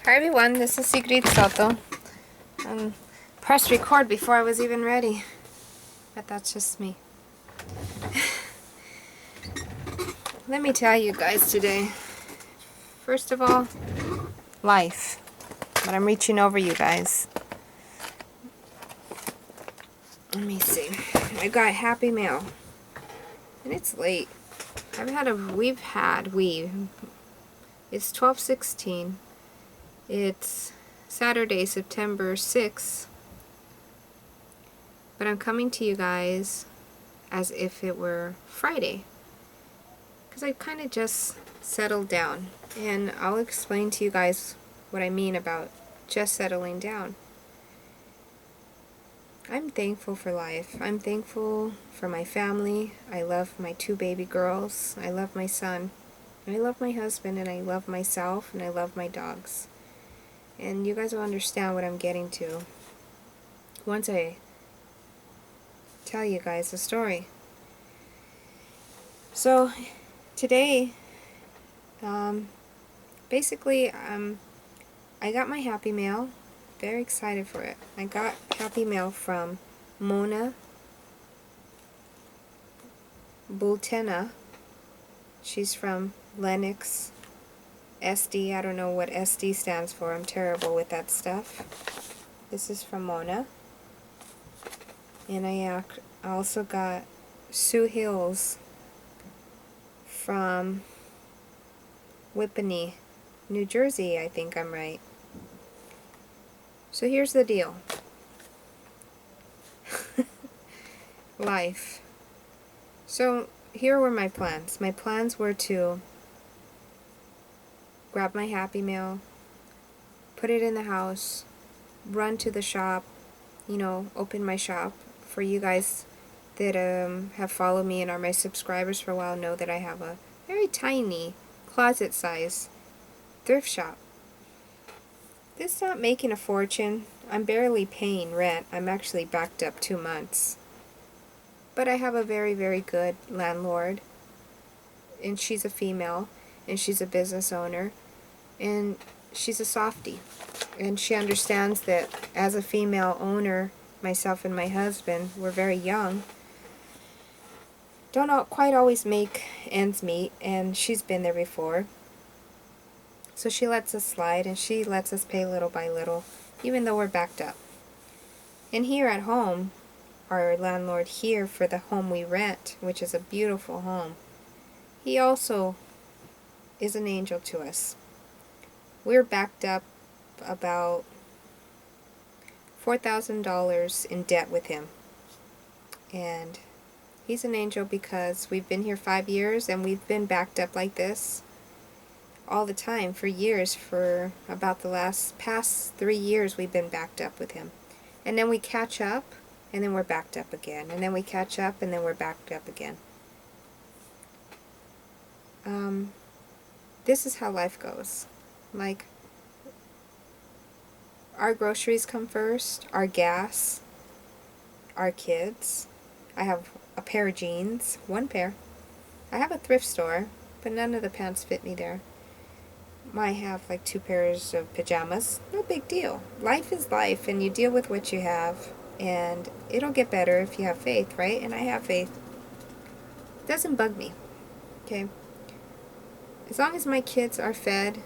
Hi everyone, this is Sigrid Soto. Pressed record before I was even ready, but that's just me. Let me tell you guys today, first of all, life. But I'm reaching over you guys. Let me see. I got Happy Mail, and it's late. It's 12:16. It's Saturday, September 6th. But I'm coming to you guys as if it were Friday, because I kind of just settled down, and I'll explain to you guys what I mean about just settling down. I'm thankful for life. I'm thankful for my family. I love my 2 baby girls. I love my son. I love my husband, and I love myself, and I love my dogs. And you guys will understand what I'm getting to once I tell you guys the story. So today, basically, I got my Happy Mail. Very excited for it. I got Happy Mail from Mona Bultena. She's from Lennox SD. I don't know what SD stands for. I'm terrible with that stuff. This is from Mona. And I also got Sue Hills from Whippany, New Jersey, I think I'm right. So here's the deal. Life. So here were my plans. My plans were to grab my Happy Mail, put it in the house, run to the shop, open my shop. For you guys that have followed me and are my subscribers for a while know that I have a very tiny, closet-size thrift shop. This is not making a fortune. I'm barely paying rent. I'm actually backed up 2 months. But I have a very, very good landlord. And she's a female. And she's a business owner. And she's a softie. And she understands that as a female owner, myself and my husband, we're very young. Don't quite always make ends meet. And she's been there before. So she lets us slide, and she lets us pay little by little, even though we're backed up. And here at home, our landlord here for the home we rent, which is a beautiful home, he also is an angel to us. We're backed up about $4,000 in debt with him. And he's an angel because we've been here 5 years, and we've been backed up like this all the time for years. For about the past 3 years we've been backed up with him, and then we catch up, and then we're backed up again, and then we catch up, and then we're backed up again. This is how life goes. Like, our groceries come first, our gas, our kids. I have a pair of jeans, 1 pair. I have a thrift store, but none of the pants fit me there. I have like 2 pairs of pajamas. No big deal. Life is life, and you deal with what you have, and it'll get better if you have faith, right? And I have faith. It doesn't bug me. Okay? As long as my kids are fed,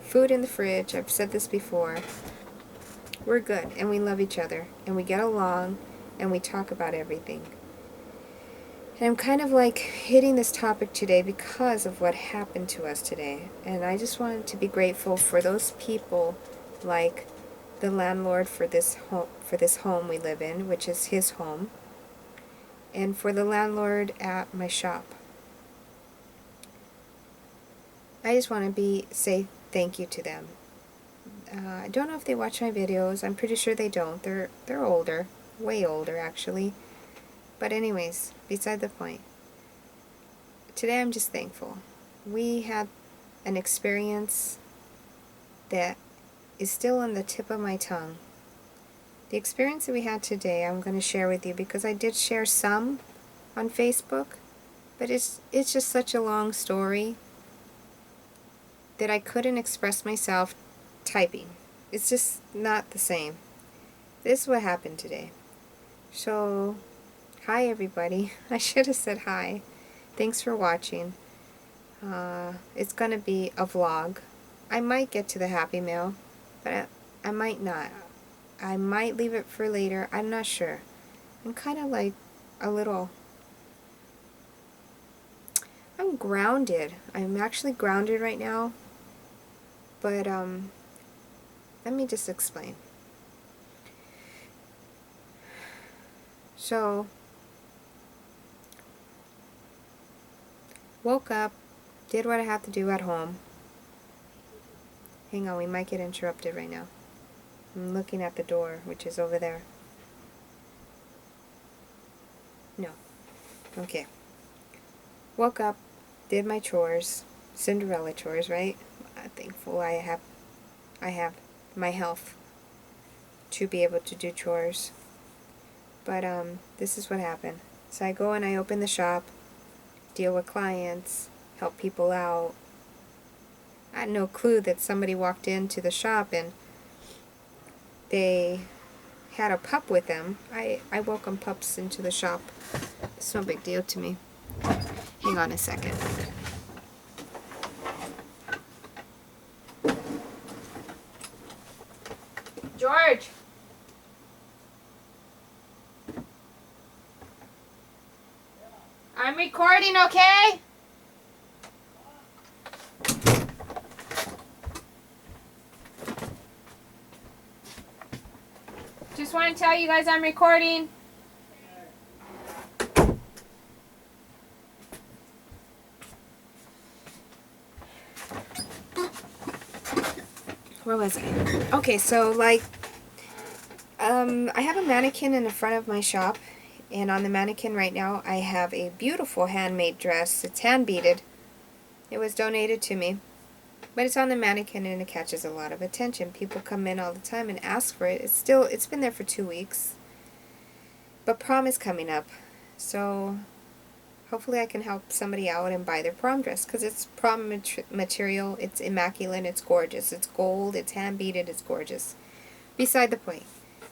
food in the fridge, I've said this before, we're good, and we love each other, and we get along, and we talk about everything. And I'm kind of like hitting this topic today because of what happened to us today. And I just wanted to be grateful for those people, like the landlord for this home we live in, which is his home, and for the landlord at my shop. I just want to say thank you to them. I don't know if they watch my videos. I'm pretty sure they don't. They're older, way older actually. But anyways, beside the point. Today I'm just thankful. We had an experience that is still on the tip of my tongue. The experience that we had today I'm going to share with you, because I did share some on Facebook, but it's just such a long story that I couldn't express myself typing. It's just not the same. This is what happened today. So, hi everybody. I should have said hi. Thanks for watching. It's gonna be a vlog. I might get to the Happy Mail, but I might not. I might leave it for later. I'm not sure. I'm kind of like a little... I'm grounded. I'm actually grounded right now. But, let me just explain. So, woke up, did what I have to do at home. Hang on, we might get interrupted right now. I'm looking at the door, which is over there. No. Okay. Woke up, did my chores, Cinderella chores, right? I'm thankful I have my health to be able to do chores. But this is what happened. So I go and I open the shop, deal with clients, help people out. I had no clue that somebody walked into the shop and they had a pup with them. I welcome pups into the shop. It's no big deal to me. Hang on a second. George! I'm recording, okay? Just want to tell you guys I'm recording. Where was I? Okay, so like, I have a mannequin in the front of my shop, and on the mannequin right now I have a beautiful handmade dress. It's hand beaded. It was donated to me, but it's on the mannequin and it catches a lot of attention. People come in all the time and ask for it. It's been there for 2 weeks, but prom is coming up, so hopefully I can help somebody out and buy their prom dress, because it's prom material. It's immaculate. It's gorgeous. It's gold. It's hand beaded. It's gorgeous. Beside the point.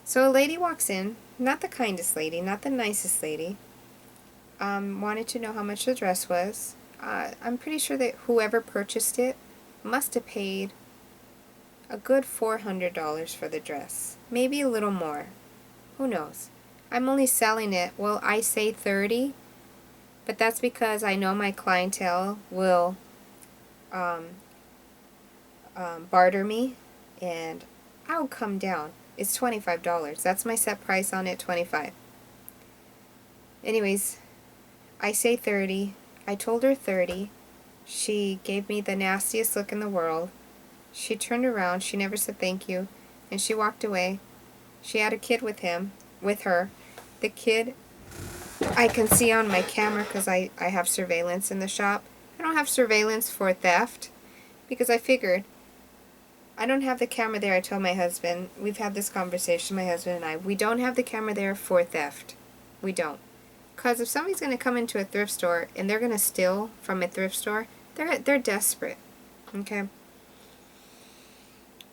So a lady walks in, not the kindest lady, not the nicest lady, wanted to know how much the dress was. I'm pretty sure that whoever purchased it must have paid a good $400 for the dress. Maybe a little more. Who knows? I'm only selling it, well, I say 30, but that's because I know my clientele will barter me, and I'll come down. It's $25. That's my set price on it, $25. Anyways, I say 30. I told her 30. She gave me the nastiest look in the world. She turned around. She never said thank you, and she walked away. She had a kid with her. The kid, I can see on my camera because I have surveillance in the shop. I don't have surveillance for theft because I figured I don't have the camera there. I told my husband, we've had this conversation, my husband and I, we don't have the camera there for theft. We don't. Because if somebody's going to come into a thrift store and they're going to steal from a thrift store, they're desperate. Okay?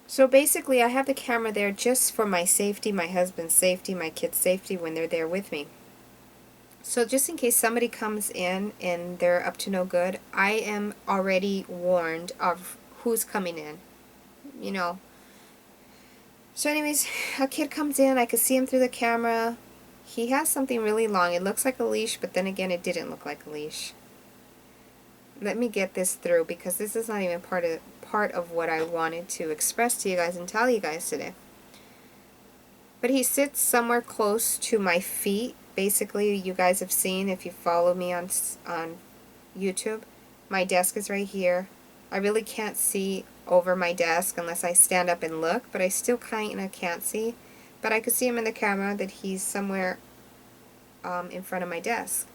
So basically I have the camera there just for my safety, my husband's safety, my kids' safety when they're there with me. So just in case somebody comes in and they're up to no good, I am already warned of who's coming in. You know. So anyways, a kid comes in. I could see him through the camera. He has something really long. It looks like a leash, but then again, it didn't look like a leash. Let me get this through, because this is not even part of what I wanted to express to you guys and tell you guys today. But he sits somewhere close to my feet. Basically, you guys have seen, if you follow me on YouTube, my desk is right here. I really can't see over my desk unless I stand up and look, but I still kind of can't see. But I could see him in the camera that he's somewhere in front of my desk.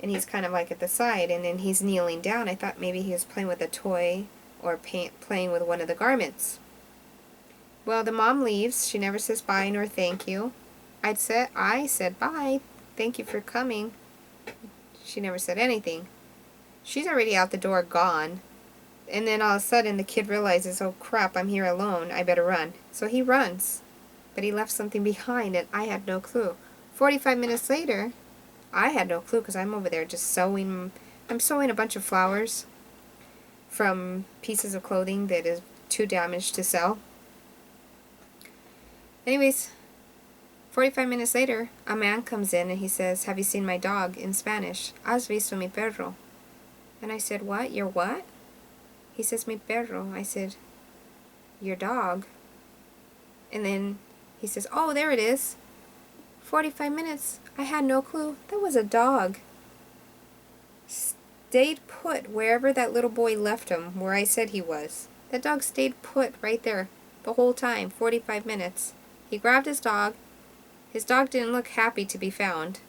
And he's kind of like at the side, and then he's kneeling down. I thought maybe he was playing with a toy or playing with one of the garments. Well, the mom leaves. She never says bye nor thank you. I said bye, thank you for coming. She never said anything. She's already out the door, gone. And then all of a sudden the kid realizes, oh crap, I'm here alone, I better run. So he runs. But he left something behind and I had no clue. 45 minutes later, I had no clue because I'm over there just sewing. I'm sewing a bunch of flowers from pieces of clothing that is too damaged to sell. Anyways, 45 minutes later, a man comes in and he says, have you seen my dog? In Spanish. ¿Has visto mi perro? And I said, what? Your what? He says, mi perro. I said, your dog? And then he says, oh, there it is. 45 minutes. I had no clue. That was a dog. Stayed put wherever that little boy left him, where I said he was. That dog stayed put right there the whole time, 45 minutes. He grabbed his dog. His dog didn't look happy to be found.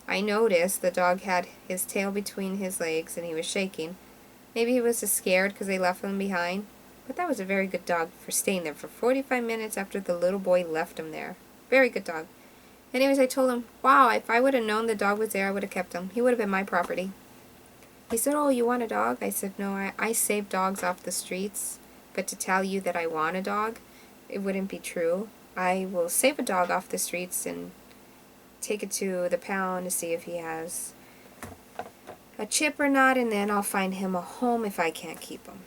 I noticed the dog had his tail between his legs and he was shaking. Maybe he was just scared because they left him behind. But that was a very good dog for staying there for 45 minutes after the little boy left him there. Very good dog. Anyways, I told him, wow, if I would have known the dog was there, I would have kept him. He would have been my property. He said, oh, you want a dog? I said, no, I save dogs off the streets. But to tell you that I want a dog, it wouldn't be true. I will save a dog off the streets and take it to the pound to see if he has a chip or not, and then I'll find him a home if I can't keep him.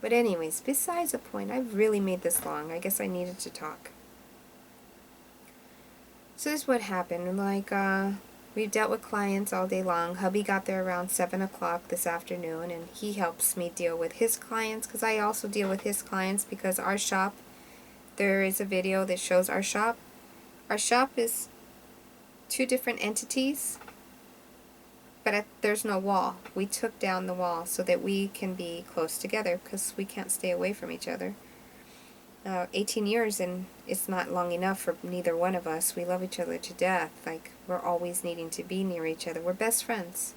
But anyways, besides the point, I've really made this long. I guess I needed to talk. So this is what happened. Like, we've dealt with clients all day long. Hubby got there around 7 o'clock this afternoon, and he helps me deal with his clients, because I also deal with his clients, because our shop, there is a video that shows our shop. Our shop is two different entities, but there's no wall. We took down the wall so that we can be close together, because we can't stay away from each other. 18 years and it's not long enough for neither one of us. We love each other to death. Like, we're always needing to be near each other. We're best friends.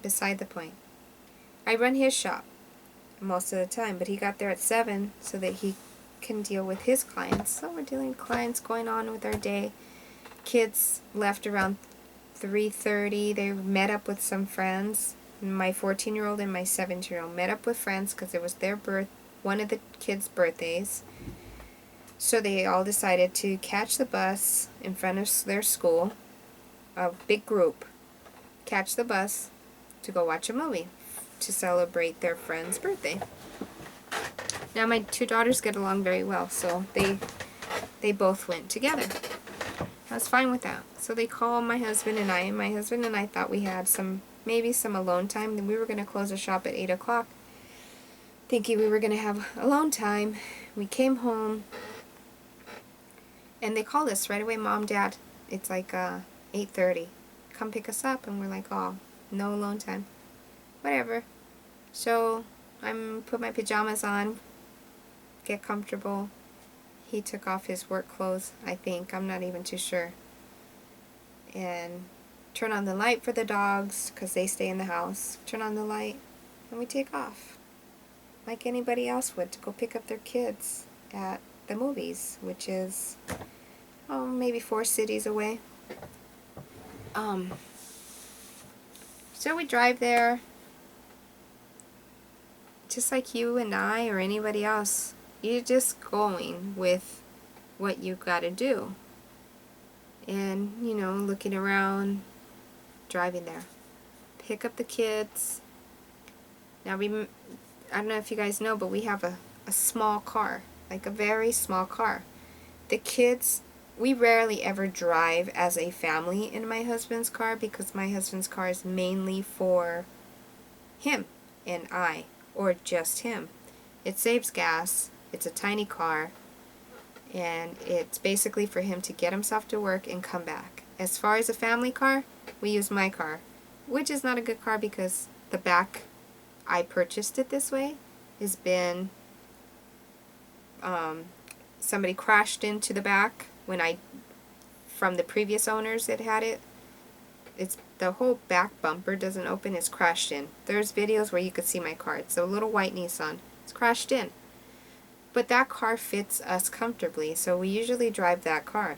Beside the point. I run his shop most of the time, but he got there at 7 so that he can deal with his clients. So we're dealing with clients, going on with our day. Kids left around 3:30. They met up with some friends. My 14-year-old and my 17-year-old met up with friends because it was their one of the kids' birthdays. So they all decided to catch the bus in front of their school, a big group, catch the bus to go watch a movie to celebrate their friend's birthday. Now my two daughters get along very well, so they both went together. I was fine with that. So they called my husband and I, and my husband and I thought we had maybe some alone time. Then we were going to close the shop at 8 o'clock. Thinking we were going to have alone time. We came home, and they called us right away, Mom, Dad, it's like 8:30. Come pick us up. And we're like, oh, no alone time. Whatever. So I'm put my pajamas on, get comfortable. He took off his work clothes, I think. I'm not even too sure. And turn on the light for the dogs, because they stay in the house. Turn on the light, and we take off. Like anybody else would, to go pick up their kids at the movies, which is maybe 4 cities away. So we drive there, just like you and I or anybody else. You're just going with what you got to do, and looking around, driving there, pick up the kids. Now I don't know if you guys know, but we have a small car, like a very small car. The kids, we rarely ever drive as a family in my husband's car, because my husband's car is mainly for him and I, or just him. It saves gas, it's a tiny car, and it's basically for him to get himself to work and come back. As far as a family car, we use my car, which is not a good car because the back, I purchased it this way, has been, somebody crashed into the back from the previous owners that had it. It's the whole back bumper doesn't open, it's crashed in. There's videos where you could see my car. It's a little white Nissan. It's crashed in. But that car fits us comfortably, so we usually drive that car.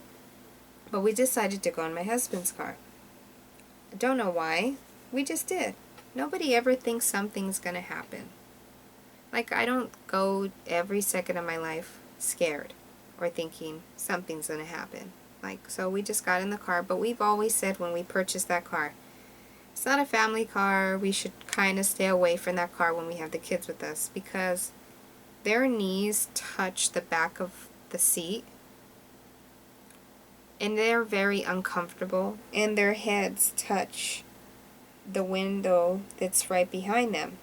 But we decided to go in my husband's car. I don't know why. We just did. Nobody ever thinks something's going to happen. Like, I don't go every second of my life scared or thinking something's going to happen. Like, so we just got in the car, but we've always said when we purchased that car, it's not a family car. We should kind of stay away from that car when we have the kids with us, because their knees touch the back of the seat and they're very uncomfortable, and their heads touch the window that's right behind them.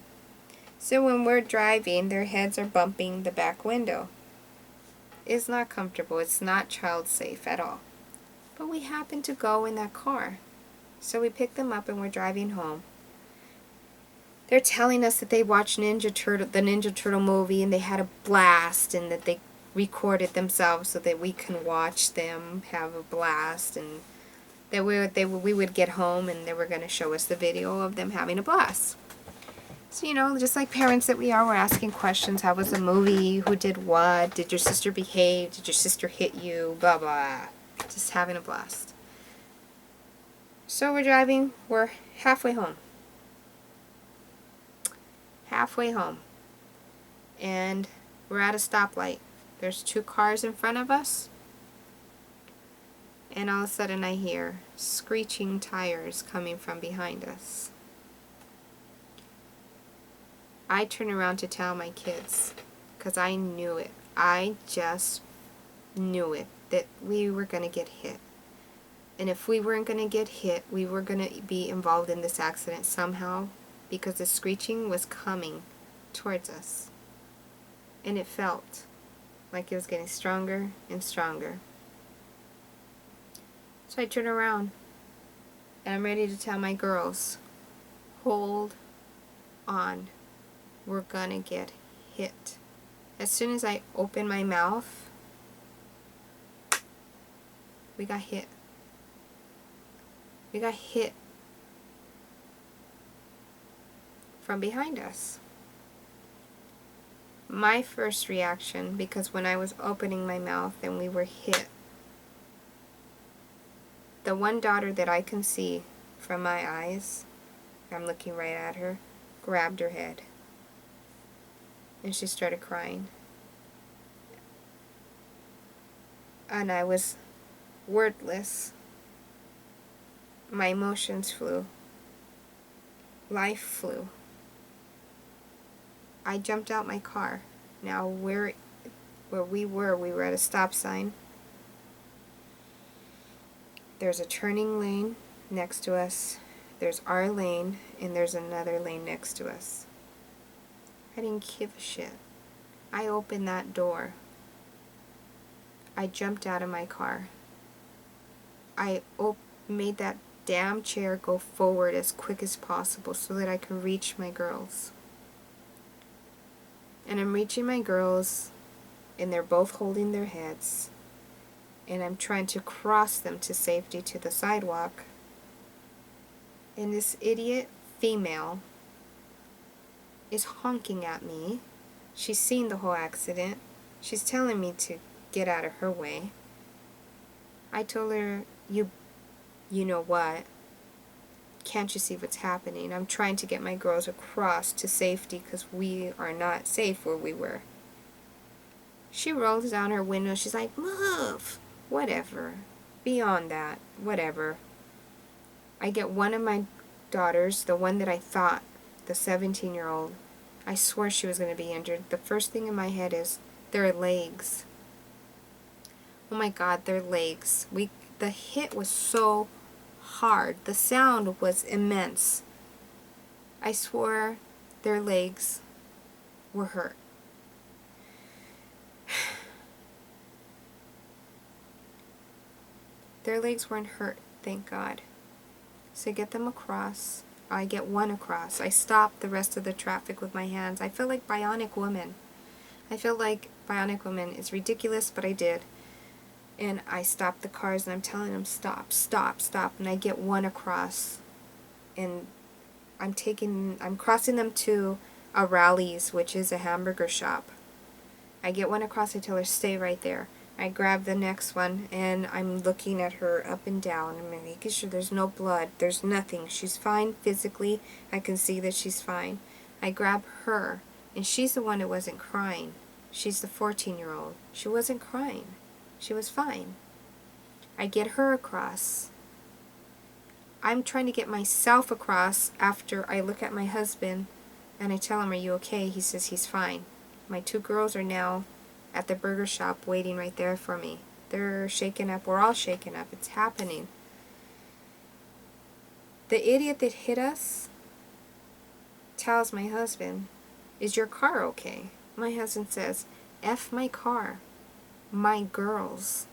So when we're driving, their heads are bumping the back window. It's not comfortable. It's not child safe at all. But we happen to go in that car. So we pick them up and we're driving home. They're telling us that they watched the Ninja Turtle movie, and they had a blast, and that they recorded themselves so that we can watch them have a blast, and that we would get home and they were going to show us the video of them having a blast. So, you know, just like parents that we are, we're asking questions. How was the movie? Who did what? Did your sister behave? Did your sister hit you? Blah, blah. Just having a blast. So we're driving. We're halfway home. Halfway home. And we're at a stoplight. There's 2 cars in front of us. And all of a sudden I hear screeching tires coming from behind us. I turn around to tell my kids, because I knew it. I just knew it, that we were going to get hit. And if we weren't going to get hit, we were going to be involved in this accident somehow, because the screeching was coming towards us. And it felt like it was getting stronger and stronger. So I turn around, and I'm ready to tell my girls, hold on. We're gonna get hit. As soon as I open my mouth, we got hit. We got hit from behind us. My first reaction, because when I was opening my mouth and we were hit, the one daughter that I can see from my eyes, I'm looking right at her, grabbed her head. And she started crying. And I was wordless. My emotions flew. Life flew. I jumped out my car. Now where we were at a stop sign. There's a turning lane next to us. There's our lane, and there's another lane next to us. I didn't give a shit. I opened that door. I jumped out of my car. I made that damn chair go forward as quick as possible so that I could reach my girls. And I'm reaching my girls, and they're both holding their heads. And I'm trying to cross them to safety to the sidewalk. And this idiot female is honking at me. She's seen the whole accident. She's telling me to get out of her way. I told her, you know what? Can't you see what's happening? I'm trying to get my girls across to safety because we are not safe where we were. She rolls down her window. She's like, move. Whatever. Beyond that, whatever. I get one of my daughters, the one that I thought, the 17-year-old, I swore she was going to be injured. The first thing in my head is, their legs. Oh my God, their legs. The hit was so hard. The sound was immense. I swore their legs were hurt. Their legs weren't hurt, thank God. So I get them across. I get one across. I stop the rest of the traffic with my hands. I feel like Bionic Woman. I feel like Bionic Woman. It's ridiculous, but I did. And I stop the cars, and I'm telling them, stop, stop, stop. And I get one across. And I'm crossing them to a Rally's, which is a hamburger shop. I get one across. I tell her, stay right there. I grab the next one, and I'm looking at her up and down. I'm making sure there's no blood. There's nothing. She's fine physically. I can see that she's fine. I grab her, And she's the one that wasn't crying. She's the 14-year-old. She wasn't crying. She was fine. I get her across. I'm trying to get myself across after I look at my husband and I tell him, "Are you okay?" He says he's fine. My 2 girls are now at the burger shop waiting right there for me. They're shaken up. We're all shaken up. It's happening. The idiot that hit us tells my husband, "Is your car okay?" My husband says, "F my car. My girls."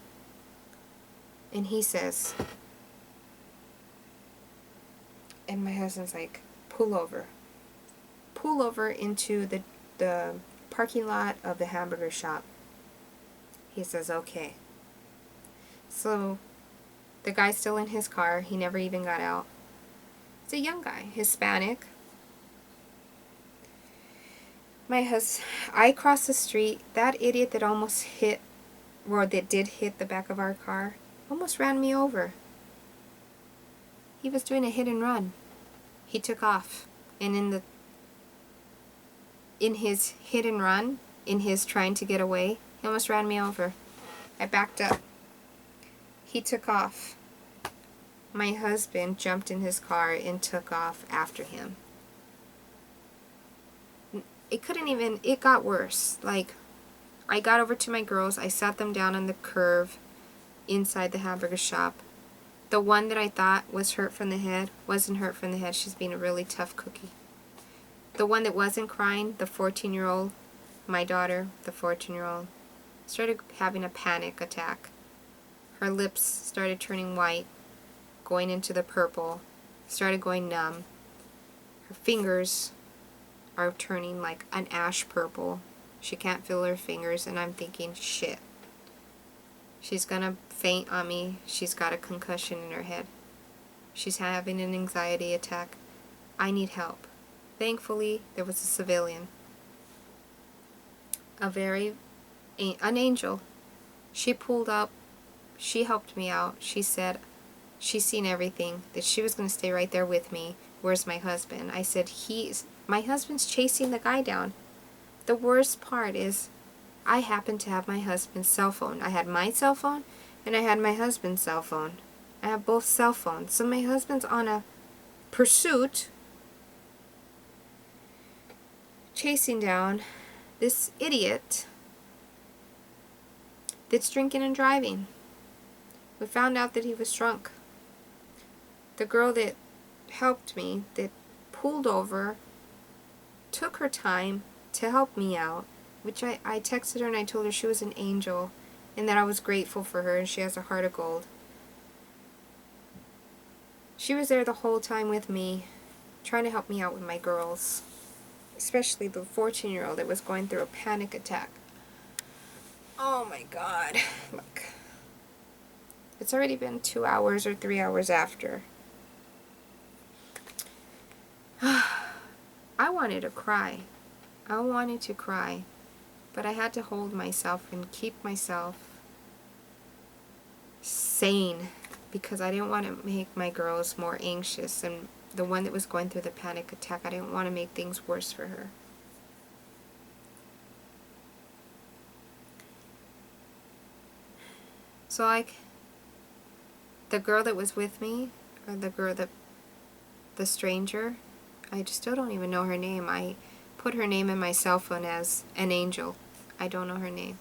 And he says, and my husband's like, "Pull over. Pull over into the parking lot of the hamburger shop." He says, "Okay." So the guy's still in his car. He never even got out. It's a young guy, Hispanic. I crossed the street. That idiot that almost hit, or that did hit the back of our car, almost ran me over. He was doing a hit and run. He took off. And in his hit and run, in his trying to get away, he almost ran me over. I backed up. He took off. My husband jumped in his car and took off after him. It got worse. Like, I got over to my girls. I sat them down on the curb inside the hamburger shop. The one that I thought was hurt from the head wasn't hurt from the head. She's being a really tough cookie. The one that wasn't crying, the 14-year-old, my daughter, the 14-year-old, started having a panic attack. Her lips started turning white, going into the purple, started going numb. Her fingers are turning like an ash purple. She can't feel her fingers, and I'm thinking, shit. She's gonna faint on me. She's got a concussion in her head. She's having an anxiety attack. I need help. Thankfully, there was a civilian. An angel. She pulled up. She helped me out. She said she's seen everything, that she was going to stay right there with me. Where's my husband? I said, my husband's chasing the guy down. The worst part is, I happened to have my husband's cell phone. I had my cell phone, and I had my husband's cell phone. I have both cell phones. So my husband's on a pursuit, chasing down this idiot that's drinking and driving. We found out that he was drunk. The girl that helped me, that pulled over, took her time to help me out, which I texted her and I told her she was an angel and that I was grateful for her and she has a heart of gold. She was there the whole time with me, trying to help me out with my girls, especially the 14-year-old that was going through a panic attack. Oh my God. Look. It's already been 2 hours or 3 hours after. I wanted to cry. I wanted to cry. But I had to hold myself and keep myself sane because I didn't want to make my girls more anxious. And the one that was going through the panic attack, I didn't want to make things worse for her. So, like, the girl that was with me, or the stranger, I just still don't even know her name. I put her name in my cell phone as an angel. I don't know her name.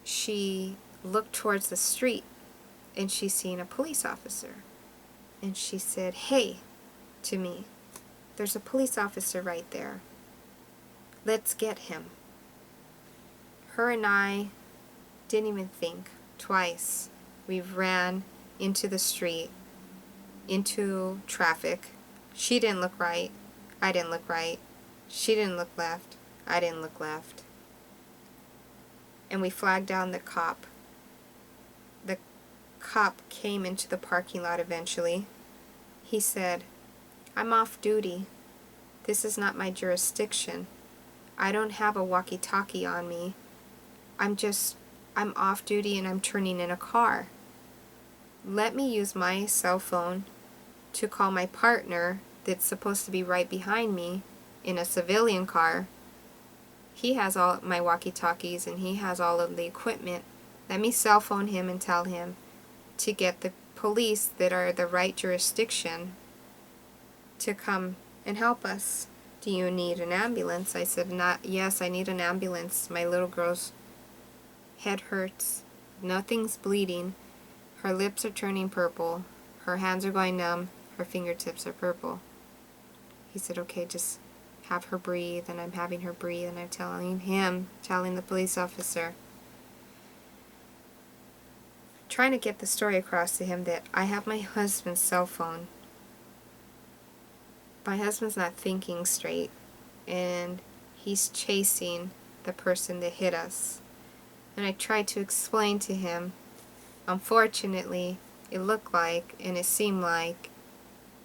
She looked towards the street and she seen a police officer. And she said, "Hey," to me. "There's a police officer right there. Let's get him." Her and I didn't even think twice. We ran into the street, into traffic. She didn't look right. I didn't look right. She didn't look left. I didn't look left. And we flagged down the cop. The cop came into the parking lot eventually. He said, "I'm off duty. This is not my jurisdiction. I don't have a walkie-talkie on me. I'm off duty and I'm turning in a car. Let me use my cell phone to call my partner that's supposed to be right behind me in a civilian car. He has all my walkie-talkies and he has all of the equipment. Let me cell phone him and tell him to get the police that are the right jurisdiction to come and help us. Do you need an ambulance? I said, yes, I need an ambulance. My little girl's head hurts. Nothing's bleeding. Her lips are turning purple. Her hands are going numb. Her fingertips are purple. He said, okay, just have her breathe. And I'm having her breathe. And I'm telling the police officer, trying to get the story across to him that I have my husband's cell phone. My husband's not thinking straight, and he's chasing the person that hit us. And I tried to explain to him. Unfortunately, it looked like, and it seemed like,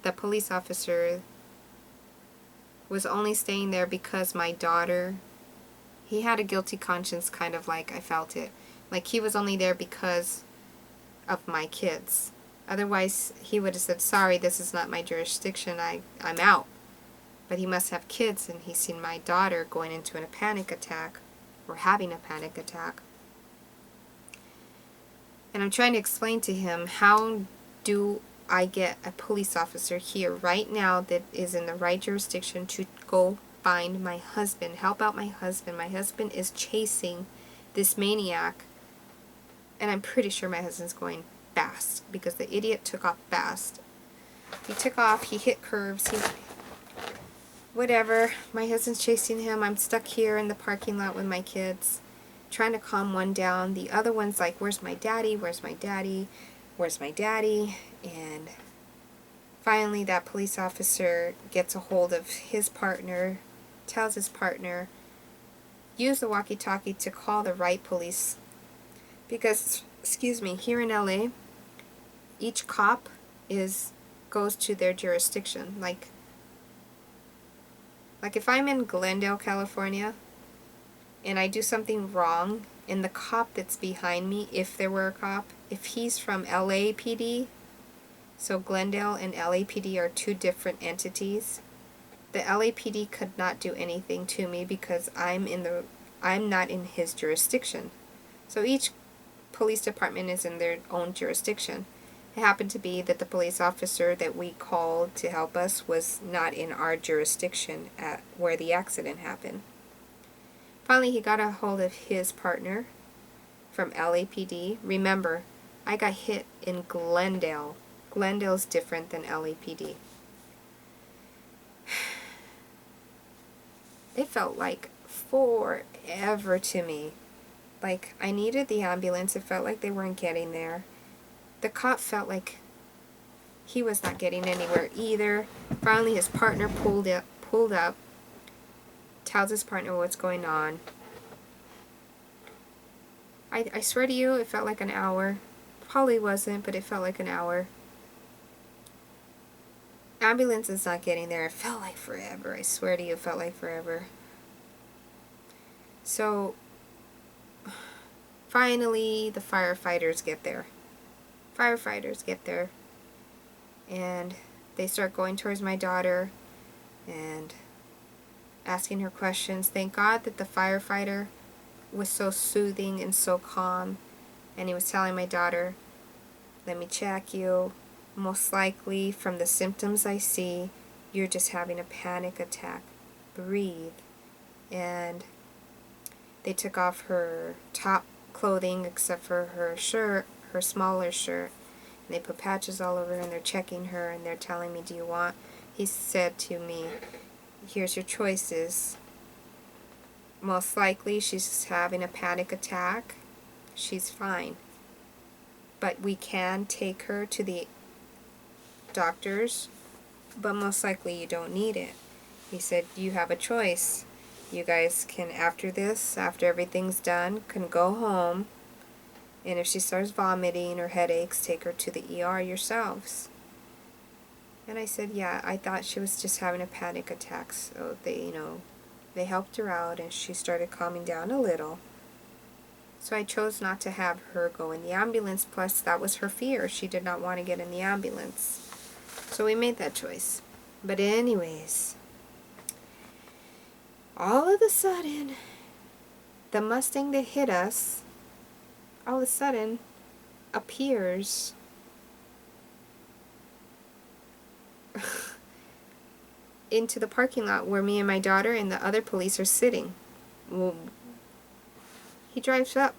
the police officer was only staying there because my daughter, he had a guilty conscience, kind of like I felt it. Like he was only there because of my kids. Otherwise, he would have said, sorry, this is not my jurisdiction, I'm out. But he must have kids, and he's seen my daughter going into a panic attack, or having a panic attack. And I'm trying to explain to him, how do I get a police officer here right now that is in the right jurisdiction to go find my husband, help out my husband. My husband is chasing this maniac, and I'm pretty sure my husband's going fast, because the idiot took off fast. He took off, he hit curves, whatever. My husband's chasing him. I'm stuck here in the parking lot with my kids, trying to calm one down. The other one's like, where's my daddy? Where's my daddy? Where's my daddy? And finally that police officer gets a hold of his partner, tells his partner, use the walkie-talkie to call the right police. Because, excuse me, here in LA, each cop goes to their jurisdiction. Like if I'm in Glendale, California, and I do something wrong, and the cop that's behind me, if there were a cop, if he's from LAPD, so Glendale and LAPD are two different entities, the LAPD could not do anything to me because I'm not in his jurisdiction. So each police department is in their own jurisdiction. It happened to be that the police officer that we called to help us was not in our jurisdiction at where the accident happened. Finally, he got a hold of his partner from LAPD. Remember, I got hit in Glendale. Glendale's different than LAPD. It felt like forever to me. Like, I needed the ambulance. It felt like they weren't getting there. The cop felt like he was not getting anywhere either. Finally, his partner pulled up, tells his partner what's going on. I swear to you, it felt like an hour. Probably wasn't, but it felt like an hour. Ambulance is not getting there. It felt like forever. I swear to you, it felt like forever. So, finally, the firefighters get there. And they start going towards my daughter and asking her questions. Thank God that the firefighter was so soothing and so calm, and he was telling my daughter, let me check you. Most likely, from the symptoms I see, you're just having a panic attack. Breathe. And they took off her top clothing except for her shirt, her smaller shirt. And they put patches all over her, and they're checking her, and they're telling me, he said to me, here's your choices. Most likely she's having a panic attack. She's fine. But we can take her to the doctors, but most likely you don't need it. He said, you have a choice. You guys can, after everything's done, can go home, and if she starts vomiting or headaches, take her to the ER yourselves. And I said, yeah, I thought she was just having a panic attack. So they helped her out, and she started calming down a little. So I chose not to have her go in the ambulance, plus that was her fear. She did not want to get in the ambulance. So we made that choice. But anyways, All of a sudden, the Mustang that hit us, all of a sudden, appears into the parking lot where me and my daughter and the other police are sitting. Well, he drives up